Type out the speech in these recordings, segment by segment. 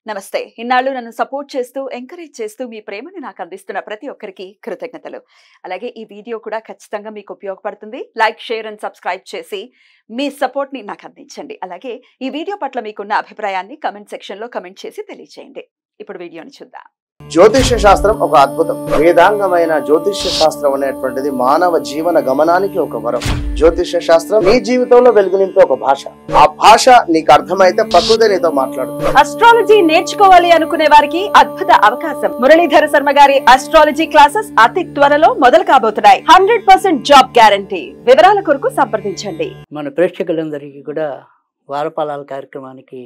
నమస్తే. ఇన్నాళ్ళు నన్ను సపోర్ట్ చేస్తూ, ఎంకరేజ్ చేస్తూ మీ ప్రేమని నాకు అందిస్తున్న ప్రతి ఒక్కరికి కృతజ్ఞతలు. అలాగే ఈ వీడియో కూడా ఖచ్చితంగా మీకు ఉపయోగపడుతుంది. లైక్, షేర్ అండ్ సబ్స్క్రైబ్ చేసి మీ సపోర్ట్‌ని నాకు అందించండి. అలాగే ఈ వీడియో పట్ల మీకున్న అభిప్రాయాన్ని కామెంట్ సెక్షన్‌లో కామెంట్ చేసి తెలియజేయండి. ఇప్పుడు వీడియోని చూద్దాం. జ్యోతిష్య శాస్త్రం ఒక అద్భుతం. వేదాంగమైన జ్యోతిష్య శాస్త్రం అనేటువంటిది మానవ జీవన గమనానికి ఒక వరం. జ్యోతిష్య శాస్త్రం నీ జీవితంలో వెలుగునింపే ఒక భాష. ఆ భాష నీకు అర్థమైతే ప్రకృతి నీతో మాట్లాడుతుంది. అస్ట్రాలజీ నేర్చుకోవాలి అనుకునే వారికి అద్భుత అవకాశం. మురళీధర శర్మ గారి అస్ట్రాలజీ క్లాసెస్ అతి త్వరలో మొదలు కాబోతున్నాయి. 100% జాబ్ గ్యారంటీ. వివరాల కొరకు సంప్రదించండి. మన ప్రేక్షకులందరికీ కూడా వారపాలాల కార్యక్రమానికి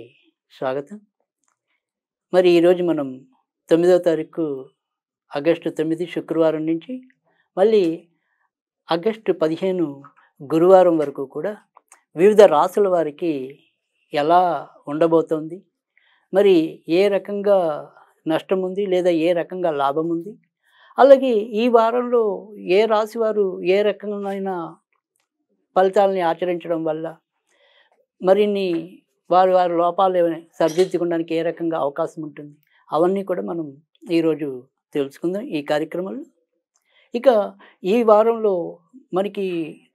స్వాగతం. మరి ఈరోజు మనం 9వ తారీఖు ఆగస్టు 9 శుక్రవారం నుంచి మళ్ళీ ఆగస్టు 15 గురువారం వరకు కూడా వివిధ రాసుల వారికి ఎలా ఉండబోతోంది, మరి ఏ రకంగా నష్టం ఉంది లేదా ఏ రకంగా లాభం ఉంది, అలాగే ఈ వారంలో ఏ రాశి వారు ఏ రకమైన ఫలితాలని ఆచరించడం వల్ల మరిన్ని వారి వారి లోపాలు ఏమైనా సరిదిద్దుకోవడానికి ఏ రకంగా అవకాశం ఉంటుంది, అవన్నీ కూడా మనం ఈరోజు తెలుసుకుందాం ఈ కార్యక్రమంలో. ఇక ఈ వారంలో మనకి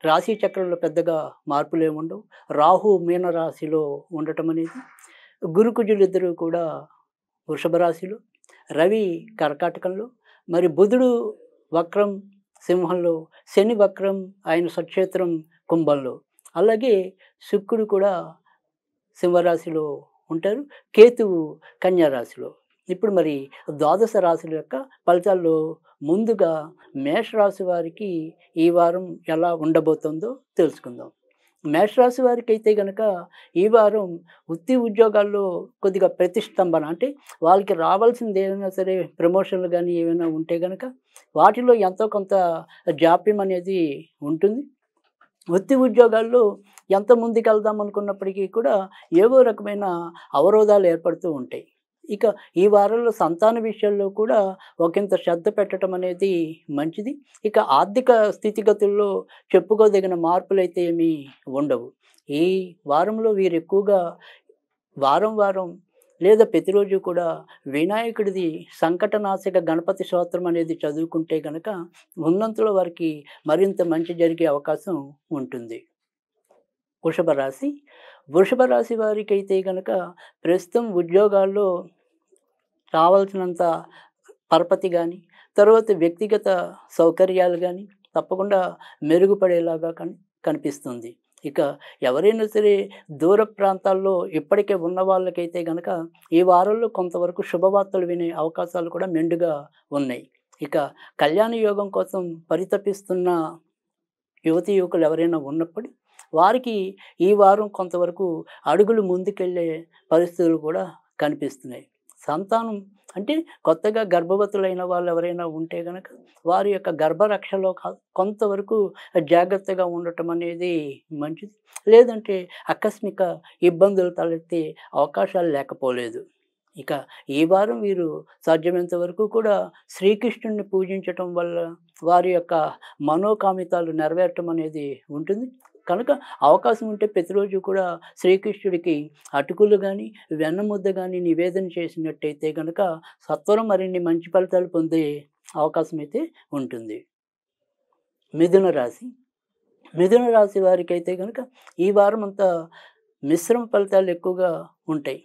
రాశి చక్రంలో పెద్దగా మార్పులు ఏముండవు. రాహు మీన రాశిలో ఉండటం అనేది, గురుకుజులిద్దరూ కూడా వృషభ రాశిలో, రవి కర్కాటకంలో, మరి బుధుడు వక్రం సింహంలో, శని వక్రం ఆయన స్వక్షేత్రం కుంభంలో, అలాగే శుక్రుడు కూడా సింహరాశిలో ఉంటారు, కేతువు కన్యా రాశిలో. ఇప్పుడు మరి ద్వాదశ రాశుల యొక్క ఫలితాల్లో ముందుగా మేషరాశి వారికి ఈ వారం ఎలా ఉండబోతుందో తెలుసుకుందాం. మేషరాశి వారికి అయితే కనుక ఈ వారం వృత్తి ఉద్యోగాల్లో కొద్దిగా ప్రతిష్టంభన, అంటే వాళ్ళకి రావాల్సింది ఏమైనా సరే ప్రమోషన్లు కానీ ఏమైనా ఉంటే కనుక వాటిలో ఎంతో కొంత జాప్యం అనేది ఉంటుంది. వృత్తి ఉద్యోగాల్లో ఎంత ముందుకు వెళ్దాం అనుకున్నప్పటికీ కూడా ఏవో రకమైన అవరోధాలు ఏర్పడుతూ ఉంటాయి. ఇక ఈ వారంలో సంతాన విషయాల్లో కూడా ఒకంత శ్రద్ధ పెట్టడం అనేది మంచిది. ఇక ఆర్థిక స్థితిగతుల్లో చెప్పుకోదగిన మార్పులు అయితే ఏమీ ఉండవు. ఈ వారంలో వీరు ఎక్కువగా వారం లేదా ప్రతిరోజు కూడా వినాయకుడిది సంకటనాశక గణపతి స్తోత్రం అనేది చదువుకుంటే కనుక ఉన్నంతలో వారికి మరింత మంచి జరిగే అవకాశం ఉంటుంది. వృషభ రాశి వారికి అయితే కనుక ప్రస్తుతం ఉద్యోగాల్లో రావాల్సినంత పరపతి కానీ, తర్వాత వ్యక్తిగత సౌకర్యాలు కానీ తప్పకుండా మెరుగుపడేలాగా కనిపిస్తుంది. ఇక ఎవరైనా సరే దూర ప్రాంతాల్లో ఇప్పటికే ఉన్న వాళ్ళకైతే కనుక ఈ వారంలో కొంతవరకు శుభవార్తలు వినే అవకాశాలు కూడా మెండుగా ఉన్నాయి. ఇక కళ్యాణ యోగం కోసం పరితపిస్తున్న యువతి యువకులు ఎవరైనా ఉన్నప్పుడు వారికి ఈ వారం కొంతవరకు అడుగులు ముందుకెళ్ళే పరిస్థితులు కూడా కనిపిస్తున్నాయి. సంతానం అంటే కొత్తగా గర్భవతులైన వాళ్ళు ఎవరైనా ఉంటే కనుక వారి యొక్క గర్భరక్షలో కొంతవరకు జాగ్రత్తగా ఉండటం అనేది మంచిది. లేదంటే ఆకస్మిక ఇబ్బందులు తలెత్తే అవకాశాలు లేకపోలేదు. ఇక ఈ వారం వీరు సాధ్యమైనంత వరకు కూడా శ్రీకృష్ణుడిని పూజించటం వల్ల వారి యొక్క మనోకామితాలు నెరవేరటం అనేది ఉంటుంది. కనుక అవకాశం ఉంటే ప్రతిరోజు కూడా శ్రీకృష్ణుడికి అటుకులు కానీ వెన్నముద్ద కానీ నివేదన చేసినట్టయితే కనుక సత్వరం మరిన్ని మంచి ఫలితాలు పొందే అవకాశం అయితే ఉంటుంది. మిథున రాశి వారికి అయితే కనుక ఈ వారం అంతా మిశ్రమ ఫలితాలు ఎక్కువగా ఉంటాయి.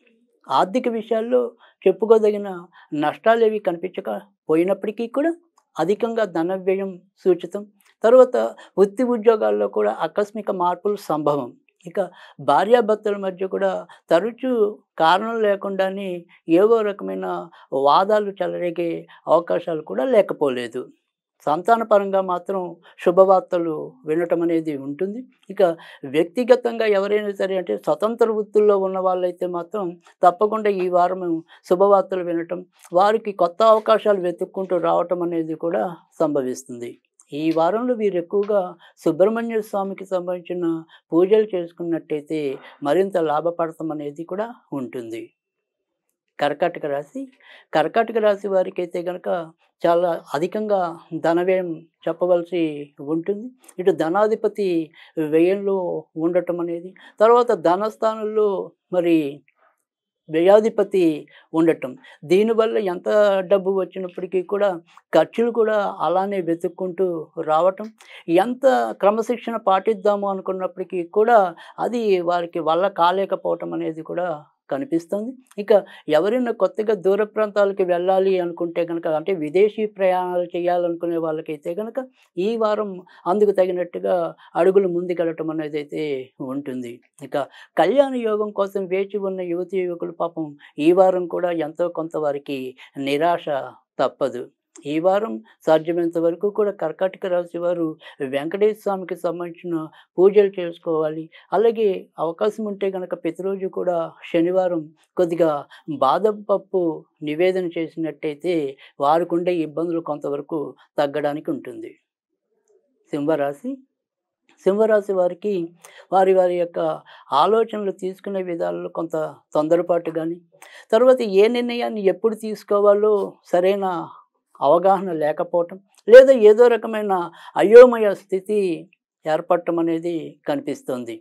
ఆర్థిక విషయాల్లో చెప్పుకోదగిన నష్టాలు ఏవి కనిపించకపోయినప్పటికీ కూడా అధికంగా ధన వ్యయం సూచితం. తర్వాత వృత్తి ఉద్యోగాల్లో కూడా ఆకస్మిక మార్పులు సంభవం. ఇక భార్యాభర్తల మధ్య కూడా తరచూ కారణం లేకుండానే ఏవో రకమైన వాదాలు చెలరేగే అవకాశాలు కూడా లేకపోలేదు. సంతానపరంగా మాత్రం శుభవార్తలు వినటం అనేది ఉంటుంది. ఇక వ్యక్తిగతంగా ఎవరైనా సరే అంటే స్వతంత్ర వృత్తుల్లో ఉన్న వాళ్ళైతే మాత్రం తప్పకుండా ఈ వారం శుభవార్తలు వినటం, వారికి కొత్త అవకాశాలు వెతుక్కుంటూ రావటం అనేది కూడా సంభవిస్తుంది. ఈ వారంలో వీరు ఎక్కువగా సుబ్రహ్మణ్య స్వామికి సంబంధించిన పూజలు చేసుకున్నట్టయితే మరింత లాభపడటం అనేది కూడా ఉంటుంది. కర్కాటక రాశి వారికి అయితే కనుక చాలా అధికంగా ధన వ్యయం చెప్పవలసి ఉంటుంది. ఇటు ధనాధిపతి వ్యయంలో ఉండటం అనేది, తర్వాత ధనస్థానంలో మరి వ్యయాధిపతి ఉండటం. దీనివల్ల ఎంత డబ్బు వచ్చినప్పటికీ కూడా ఖర్చులు కూడా అలానే వెతుక్కుంటూ రావటం. ఎంత క్రమశిక్షణ పాటిద్దాము అనుకున్నప్పటికీ కూడా అది వారికి వల్ల కాలేకపోవటం అనేది కూడా కనిపిస్తుంది. ఇక ఎవరైనా కొత్తగా దూర ప్రాంతాలకు వెళ్ళాలి అనుకుంటే గనక, అంటే విదేశీ ప్రయాణాలు చేయాలనుకునే వాళ్ళకైతే గనక ఈ వారం అందుకు తగినట్టుగా అడుగులు ముందుకెళ్ళటం అనేది అయితే ఉంటుంది. ఇక కళ్యాణ యోగం కోసం వేచి ఉన్న యువతీ యువకులు పాపం ఈ వారం కూడా ఎంతో కొంత వారికి నిరాశ తప్పదు. ఈ వారం సాధ్యమైనంత వరకు కూడా కర్కాటక రాశి వారు వెంకటేశ్వర స్వామికి సంబంధించిన పూజలు చేసుకోవాలి. అలాగే అవకాశం ఉంటే గనక ప్రతిరోజు కూడా శనివారం కొద్దిగా బాదం పప్పు నివేదన చేసినట్టయితే వారికి ఉండే ఇబ్బందులు కొంతవరకు తగ్గడానికి ఉంటుంది. సింహరాశి సింహరాశి వారికి వారి వారి యొక్క ఆలోచనలు తీసుకునే విధాలలో కొంత తొందరపాటు కానీ, తర్వాత ఏ నిర్ణయాన్ని ఎప్పుడు తీసుకోవాలో సరైన అవగాహన లేకపోవటం, లేదా ఏదో రకమైన అయోమయ స్థితి ఏర్పడటం అనేది కనిపిస్తుంది.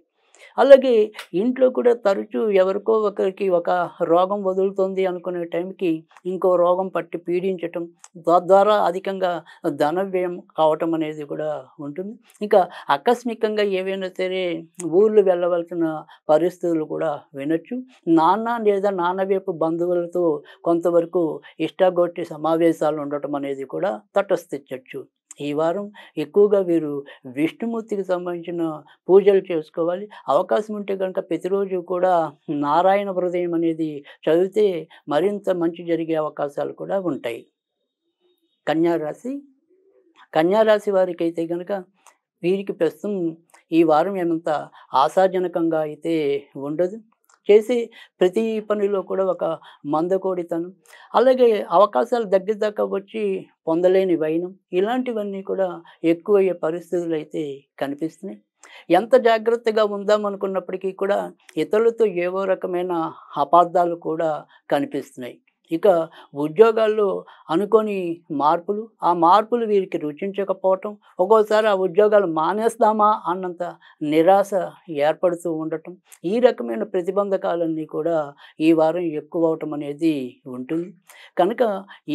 అలాగే ఇంట్లో కూడా తరచూ ఎవరికో ఒకరికి ఒక రోగం వదులుతుంది అనుకునే టైంకి ఇంకో రోగం పట్టి పీడించటం, తద్వారా అధికంగా ధన వ్యయం కావటం అనేది కూడా ఉంటుంది. ఇంకా ఆకస్మికంగా ఏవైనా సరే ఊర్లు వెళ్ళవలసిన పరిస్థితులు కూడా వినొచ్చు. నాన్న లేదా నాన్న వైపు బంధువులతో కొంతవరకు ఇష్టాగోష్ఠి సమావేశాలు ఉండటం అనేది కూడా తటస్థించవచ్చు. ఈ వారం ఎక్కువగా వీరు విష్ణుమూర్తికి సంబంధించిన పూజలు చేసుకోవాలి. అవకాశం ఉంటే కనుక ప్రతిరోజు కూడా నారాయణ హృదయం అనేది చదివితే మరింత మంచి జరిగే అవకాశాలు కూడా ఉంటాయి. కన్యారాశి కన్యారాశి వారికి అయితే కనుక వీరికి ప్రస్తుతం ఈ వారం ఏమంత ఆశాజనకంగా అయితే ఉండదు. చేసే ప్రతి పనిలో కూడా ఒక మందకోడితనం, అలాగే అవకాశాలు దగ్గర దాకా వచ్చి పొందలేని వైనం, ఇలాంటివన్నీ కూడా ఎక్కువయ్యే పరిస్థితులు అయితే కనిపిస్తున్నాయి. ఎంత జాగ్రత్తగా ఉందామనుకున్నప్పటికీ కూడా ఇతరులతో ఏవో రకమైన అపార్థాలు కూడా కనిపిస్తున్నాయి. ఇక ఉద్యోగాల్లో అనుకోని మార్పులు, ఆ మార్పులు వీరికి రుచించకపోవటం, ఒక్కోసారి ఆ ఉద్యోగాలు మానేస్తామా అన్నంత నిరాశ ఏర్పడుతూ ఉండటం, ఈ రకమైన ప్రతిబంధకాలన్నీ కూడా ఈ వారం ఎక్కువ అవటం అనేది ఉంటుంది. కనుక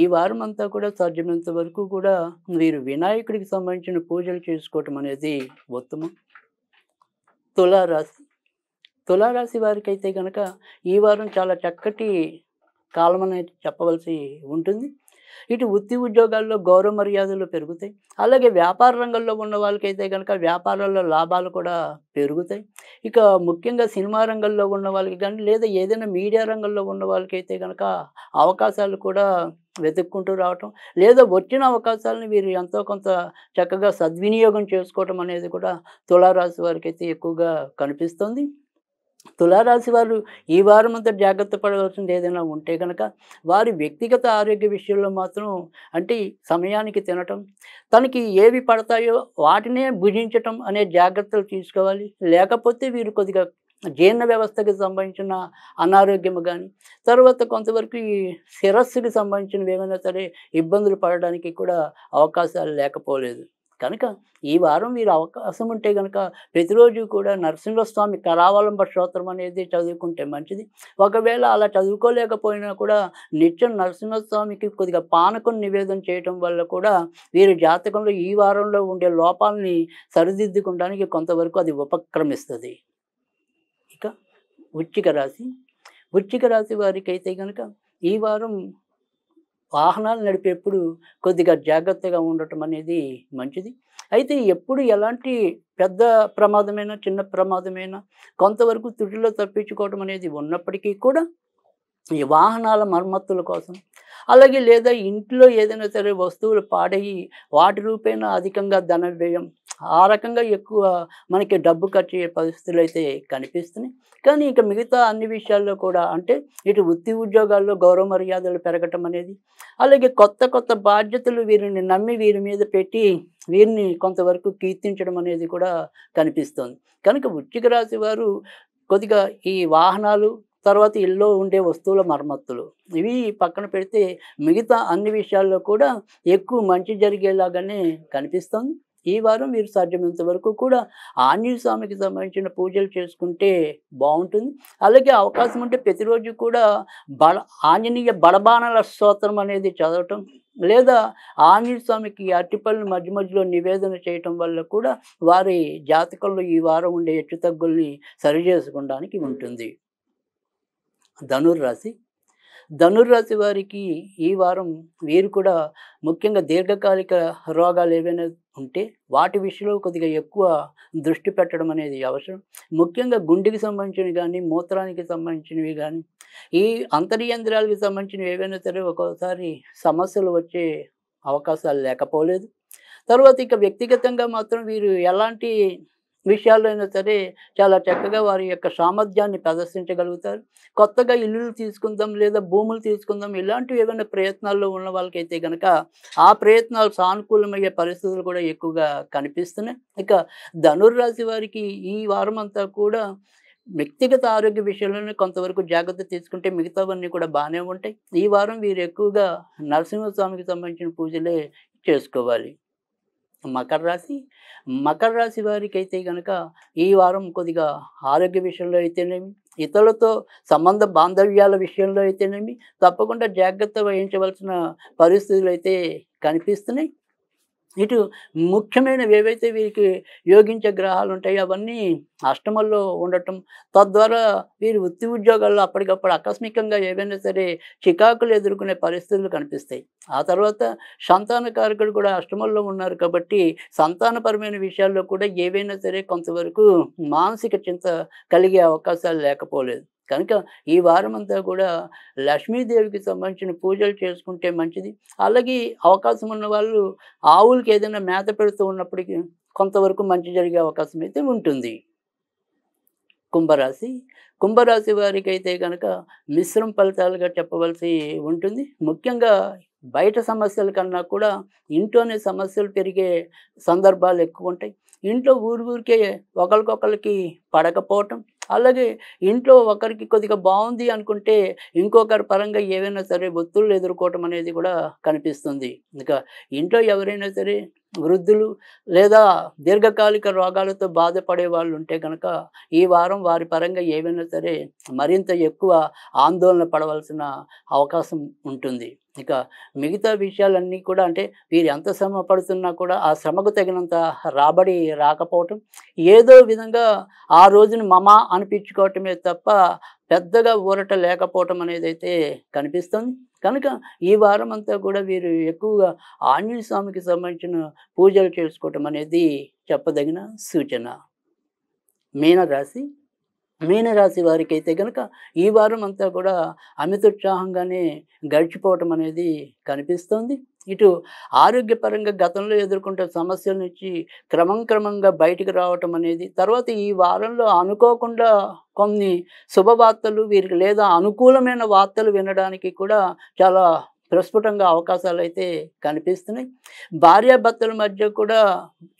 ఈ వారం అంతా కూడా సాధ్యమైనంత వరకు కూడా వీరు వినాయకుడికి సంబంధించిన పూజలు చేసుకోవటం అనేది ఉత్తమం. తులారాశి తులారాశి వారికి అయితే కనుక ఈ వారం చాలా చక్కటి కాలం అనేది చెప్పవలసి ఉంటుంది. ఇటు వృత్తి ఉద్యోగాల్లో గౌరవ మర్యాదలు పెరుగుతాయి. అలాగే వ్యాపార రంగంలో ఉన్న వాళ్ళకైతే కనుక వ్యాపారాల్లో లాభాలు కూడా పెరుగుతాయి. ఇక ముఖ్యంగా సినిమా రంగంలో ఉన్న వాళ్ళకి కానీ, లేదా ఏదైనా మీడియా రంగంలో ఉన్న వాళ్ళకైతే కనుక అవకాశాలు కూడా వెతుక్కుంటూ రావటం, లేదా వచ్చిన అవకాశాలను వీరు ఎంతో కొంత చక్కగా సద్వినియోగం చేసుకోవటం అనేది కూడా తులారాశి వారికి అయితే ఎక్కువగా కనిపిస్తుంది. తులారాశి వారు ఈ వారం అంతా జాగ్రత్త పడవలసింది ఏదైనా ఉంటే కనుక వారి వ్యక్తిగత ఆరోగ్య విషయంలో మాత్రం, అంటే సమయానికి తినటం, తనకి ఏవి పడతాయో వాటినే భుజించటం అనే జాగ్రత్తలు తీసుకోవాలి. లేకపోతే వీరు కొద్దిగా జీర్ణ వ్యవస్థకి సంబంధించిన అనారోగ్యం కానీ, తర్వాత కొంతవరకు ఈ శిరస్సుకి సంబంధించినవి ఏమైనా సరే ఇబ్బందులు పడడానికి కూడా అవకాశాలు లేకపోలేదు. కనుక ఈ వారం వీరు అవకాశం ఉంటే కనుక ప్రతిరోజు కూడా నరసింహస్వామి కరావలంబ స్తోత్రం అనేది చదువుకుంటే మంచిది. ఒకవేళ అలా చదువుకోలేకపోయినా కూడా నిత్యం నరసింహస్వామికి కొద్దిగా పానకం నివేదన చేయటం వల్ల కూడా వీరి జాతకంలో ఈ వారంలో ఉండే లోపాలని సరిదిద్దుకోవడానికి కొంతవరకు అది ఉపక్రమిస్తుంది. ఇక వృశ్చిక రాశి వృశ్చిక రాశి వారికి అయితే కనుక ఈ వారం వాహనాలు నడిపేప్పుడు కొద్దిగా జాగ్రత్తగా ఉండటం అనేది మంచిది. అయితే ఎప్పుడు ఎలాంటి పెద్ద ప్రమాదమైనా చిన్న ప్రమాదమైనా కొంతవరకు త్రుటిలో తప్పించుకోవడం అనేది ఉన్నప్పటికీ కూడా ఈ వాహనాల మరమ్మతుల కోసం, అలాగే లేదా ఇంట్లో ఏదైనా సరే వస్తువులు పాడయి వాటి రూపేణా అధికంగా ధన వ్యయం, ఆ రకంగా ఎక్కువ మనకి డబ్బు ఖర్చు అయ్యే పరిస్థితులు అయితే కనిపిస్తున్నాయి. కానీ ఇక మిగతా అన్ని విషయాల్లో కూడా, అంటే ఇటు వృత్తి ఉద్యోగాల్లో గౌరవ మర్యాదలు పెరగటం అనేది, అలాగే కొత్త కొత్త బాధ్యతలు వీరిని నమ్మి వీరి మీద పెట్టి వీరిని కొంతవరకు కీర్తించడం అనేది కూడా కనిపిస్తుంది. కనుక వృశ్చిక రాశి వారు కొద్దిగా ఈ వాహనాలు, తర్వాత ఇల్లు ఉండే వస్తువుల మరమ్మతులు, ఇవి పక్కన పెడితే మిగతా అన్ని విషయాల్లో కూడా ఎక్కువ మంచి జరిగేలాగానే కనిపిస్తుంది. ఈ వారం మీరు సాధ్యమైనంత వరకు కూడా ఆంజనేయ స్వామికి సంబంధించిన పూజలు చేసుకుంటే బాగుంటుంది. అలాగే అవకాశం ఉంటే ప్రతిరోజు కూడా ఆంజనేయ బడబాణల స్తోత్రం అనేది చదవటం, లేదా ఆంజనేయ స్వామికి అరటిపళ్ళు మధ్య మధ్యలో నివేదన చేయటం వల్ల కూడా వారి జాతకంలో ఈ వారం ఉండే హెచ్చుతగ్గుల్ని సరిచేసుకోవడానికి ఉంటుంది. ధనుర్రాశి. ధనుర్రాశి వారికి ఈ వారం వీరు కూడా ముఖ్యంగా దీర్ఘకాలిక రోగాలు ఏవైనా ఉంటే వాటి విషయంలో కొద్దిగా ఎక్కువ దృష్టి పెట్టడం అనేది అవసరం. ముఖ్యంగా గుండెకి సంబంధించినవి కానీ, మూత్రానికి సంబంధించినవి కానీ, ఈ అంతర్యంధ్రాలకు సంబంధించినవి ఏవైనా సరే ఒక్కోసారి సమస్యలు వచ్చే అవకాశాలు లేకపోలేదు. తర్వాత ఇక వ్యక్తిగతంగా మాత్రం వీరు ఎలాంటి విషయాల్లో అయినా సరే చాలా చక్కగా వారి యొక్క సామర్థ్యాన్ని ప్రదర్శించగలుగుతారు. కొత్తగా ఇల్లులు తీసుకుందాం, లేదా భూములు తీసుకుందాం, ఇలాంటివి ఏమైనా ప్రయత్నాల్లో ఉన్న వాళ్ళకైతే కనుక ఆ ప్రయత్నాలు సానుకూలమయ్యే పరిస్థితులు కూడా ఎక్కువగా కనిపిస్తున్నాయి. ఇక ధనుర్రాశి వారికి ఈ వారం అంతా కూడా వ్యక్తిగత ఆరోగ్య విషయంలోనే కొంతవరకు జాగ్రత్త తీసుకుంటే మిగతావన్నీ కూడా బాగానే ఉంటాయి. ఈ వారం వీరు ఎక్కువగా నరసింహస్వామికి సంబంధించిన పూజలే చేసుకోవాలి. మకర రాశి. మకర రాశి వారికి అయితే కనుక ఈ వారం కొద్దిగా ఆరోగ్య విషయంలో అయితేనేమి, ఇతరులతో సంబంధ బాంధవ్యాల విషయంలో అయితేనేమి తప్పకుండా జాగ్రత్త వహించవలసిన పరిస్థితులు అయితే కనిపిస్తున్నాయి. ఇటు ముఖ్యమైనవి ఏవైతే వీరికి యోగించే గ్రహాలు ఉంటాయో అవన్నీ అష్టమంలో ఉండటం, తద్వారా వీరి వృత్తి ఉద్యోగాల్లో అప్పటికప్పుడు ఆకస్మికంగా ఏవైనా సరే చికాకులు ఎదుర్కొనే పరిస్థితులు కనిపిస్తాయి. ఆ తర్వాత సంతానకారకుడు కూడా అష్టమంలో ఉన్నారు కాబట్టి సంతానపరమైన విషయాల్లో కూడా ఏవైనా సరే కొంతవరకు మానసిక చింత కలిగే అవకాశాలు లేకపోలేదు. కనుక ఈ వారం అంతా కూడా లక్ష్మీదేవికి సంబంధించిన పూజలు చేసుకుంటే మంచిది. అలాగే అవకాశం ఉన్న వాళ్ళు ఆవులకి ఏదైనా మేత పెడుతూ ఉన్నప్పటికీ కొంతవరకు మంచి జరిగే అవకాశం అయితే ఉంటుంది. కుంభరాశి. కుంభరాశి వారికి అయితే కనుక మిశ్రమ ఫలితాలుగా చెప్పవలసి ఉంటుంది. ముఖ్యంగా బయట సమస్యల కన్నా కూడా ఇంట్లోనే సమస్యలు పెరిగే సందర్భాలు ఎక్కువ ఉంటాయి. ఇంట్లో ఊరికే ఒకరికొకరికి పడకపోవటం, అలాగే ఇంట్లో ఒకరికి కొద్దిగా బాగుంది అనుకుంటే ఇంకొకరి పరంగా ఏవైనా సరే ఒత్తిళ్ళు ఎదుర్కోవటం అనేది కూడా కనిపిస్తుంది. ఇంకా ఇంట్లో ఎవరైనా సరే వృద్ధులు లేదా దీర్ఘకాలిక రోగాలతో బాధపడే వాళ్ళు ఉంటే కనుక ఈ వారం వారి పరంగా ఏవైనా సరే మరింత ఎక్కువ ఆందోళన పడవలసిన అవకాశం ఉంటుంది. ఇక మిగతా విషయాలన్నీ కూడా అంటే వీరు ఎంత శ్రమ పడుతున్నా కూడా ఆ శ్రమకు తగినంత రాబడి రాకపోవటం, ఏదో విధంగా ఆ రోజుని మమ అనిపించుకోవటమే తప్ప పెద్దగా ఊరట లేకపోవటం అనేది అయితే కనిపిస్తుంది. కనుక ఈ వారం అంతా కూడా వీరు ఎక్కువగా ఆంజనేయ స్వామికి సంబంధించిన పూజలు చేసుకోవటం అనేది చెప్పదగిన సూచన. మీనరాశి. మీనరాశి వారికి అయితే కనుక ఈ వారం అంతా కూడా అమితోత్సాహంగానే గడిచిపోవటం అనేది కనిపిస్తుంది. ఇటు ఆరోగ్యపరంగా గతంలో ఎదుర్కొంటే సమస్యల నుంచి క్రమంగా బయటికి రావటం అనేది, తర్వాత ఈ వారంలో అనుకోకుండా కొన్ని శుభవార్తలు వీరికి లేదా అనుకూలమైన వార్తలు వినడానికి కూడా చాలా ప్రస్ఫుటంగా అవకాశాలు అయితే కనిపిస్తున్నాయి. భార్యాభర్తల మధ్య కూడా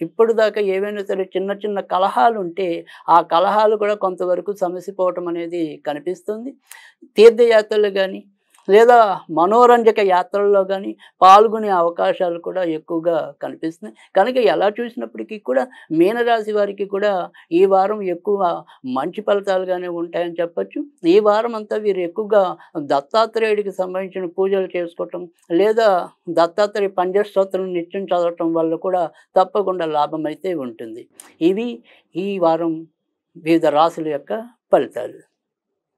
ఇప్పటిదాకా ఏవైనా సరే చిన్న చిన్న కలహాలు ఉంటే ఆ కలహాలు కూడా కొంతవరకు సమసిపోవటం అనేది కనిపిస్తుంది. తీర్థయాత్రలు కానీ లేదా మనోరంజక యాత్రల్లో కానీ పాల్గొనే అవకాశాలు కూడా ఎక్కువగా కనిపిస్తున్నాయి. కనుక ఎలా చూసినప్పటికీ కూడా మీనరాశి వారికి కూడా ఈ వారం ఎక్కువ మంచి ఫలితాలుగానే ఉంటాయని చెప్పచ్చు. ఈ వారం అంతా వీరు ఎక్కువగా దత్తాత్రేయుడికి సంబంధించిన పూజలు చేసుకోవటం, లేదా దత్తాత్రేయ పంచస్తోత్రం నిత్యం చదవటం వల్ల కూడా తప్పకుండా లాభం అయితే ఉంటుంది. ఇవి ఈ వారం వివిధ రాశుల యొక్క ఫలితాలు.